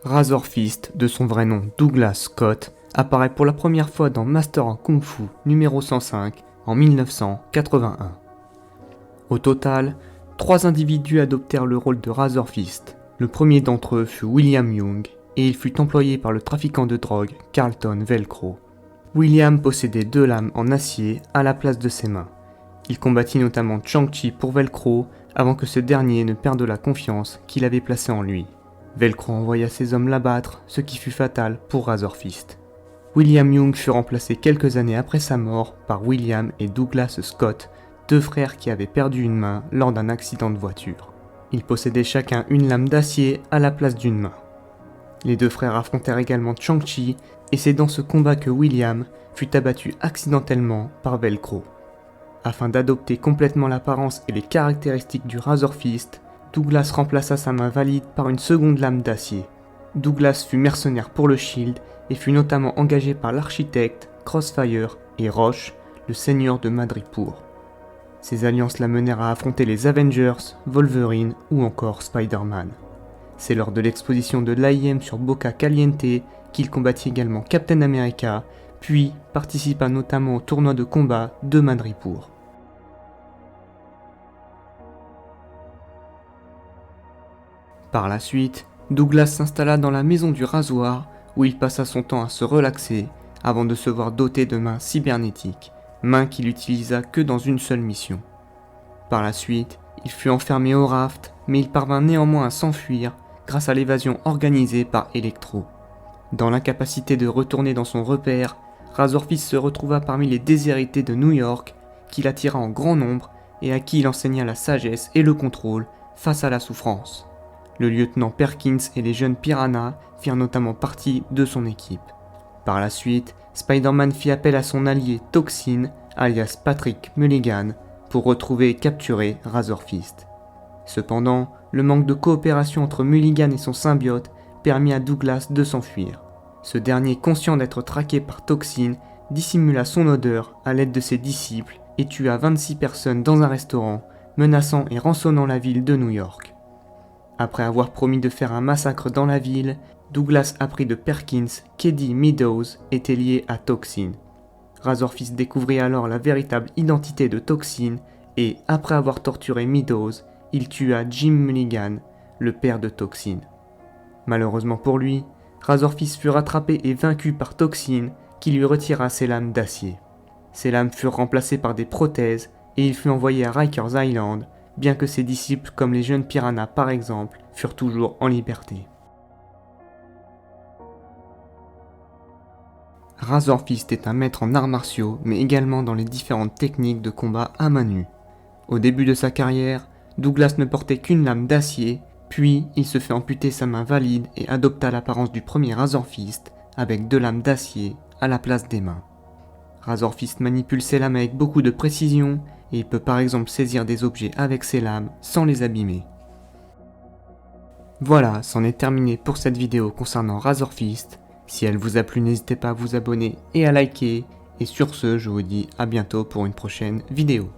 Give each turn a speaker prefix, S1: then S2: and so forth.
S1: Razor Fist, de son vrai nom Douglas Scott, apparaît pour la première fois dans Master en Kung Fu numéro 105 en 1981. Au total, 3 individus adoptèrent le rôle de Razor Fist. Le premier d'entre eux fut William Young, et il fut employé par le trafiquant de drogue Carlton Velcro. William possédait 2 lames en acier à la place de ses mains. Il combattit notamment Chang-Chi pour Velcro avant que ce dernier ne perde la confiance qu'il avait placée en lui. Velcro envoya ses hommes l'abattre, ce qui fut fatal pour Razor Fist. William Young fut remplacé quelques années après sa mort par William et Douglas Scott, 2 frères qui avaient perdu une main lors d'un accident de voiture. Ils possédaient chacun une lame d'acier à la place d'une main. Les 2 frères affrontèrent également Chang-Chi, et c'est dans ce combat que William fut abattu accidentellement par Velcro. Afin d'adopter complètement l'apparence et les caractéristiques du Razor Fist, Douglas remplaça sa main valide par une seconde lame d'acier. Douglas fut mercenaire pour le Shield et fut notamment engagé par l'architecte, Crossfire et Roche, le seigneur de Madripoor. Ces alliances l'amenèrent à affronter les Avengers, Wolverine ou encore Spider-Man. C'est lors de l'exposition de l'AIM sur Boca Caliente qu'il combattit également Captain America, puis participa notamment au tournoi de combat de Madripoor. Par la suite, Douglas s'installa dans la maison du rasoir où il passa son temps à se relaxer avant de se voir doté de mains cybernétiques, mains qu'il utilisa que dans une seule mission. Par la suite, il fut enfermé au raft, mais il parvint néanmoins à s'enfuir grâce à l'évasion organisée par Electro. Dans l'incapacité de retourner dans son repère, Razor Fist se retrouva parmi les déshérités de New York, qu'il attira en grand nombre et à qui il enseigna la sagesse et le contrôle face à la souffrance. Le lieutenant Perkins et les jeunes Piranha firent notamment partie de son équipe. Par la suite, Spider-Man fit appel à son allié Toxin, alias Patrick Mulligan, pour retrouver et capturer Razor Fist. Cependant, le manque de coopération entre Mulligan et son symbiote permit à Douglas de s'enfuir. Ce dernier, conscient d'être traqué par Toxin, dissimula son odeur à l'aide de ses disciples et tua 26 personnes dans un restaurant, menaçant et rançonnant la ville de New York. Après avoir promis de faire un massacre dans la ville, Douglas apprit de Perkins qu'Eddie Meadows était lié à Toxin. Razor Fist découvrit alors la véritable identité de Toxin et, après avoir torturé Meadows, il tua Jim Mulligan, le père de Toxin. Malheureusement pour lui, Razor Fist fut rattrapé et vaincu par Toxin qui lui retira ses lames d'acier. Ces lames furent remplacées par des prothèses et il fut envoyé à Rikers Island, bien que ses disciples comme les jeunes Piranha par exemple furent toujours en liberté. Razor Fist est un maître en arts martiaux mais également dans les différentes techniques de combat à main nue. Au début de sa carrière, Douglas ne portait qu'une lame d'acier, puis il se fait amputer sa main valide et adopta l'apparence du premier Razor Fist avec 2 lames d'acier à la place des mains. Razor Fist manipule ses lames avec beaucoup de précision et il peut par exemple saisir des objets avec ses lames sans les abîmer. Voilà, c'en est terminé pour cette vidéo concernant Razor Fist. Si elle vous a plu, n'hésitez pas à vous abonner et à liker. Et sur ce, je vous dis à bientôt pour une prochaine vidéo.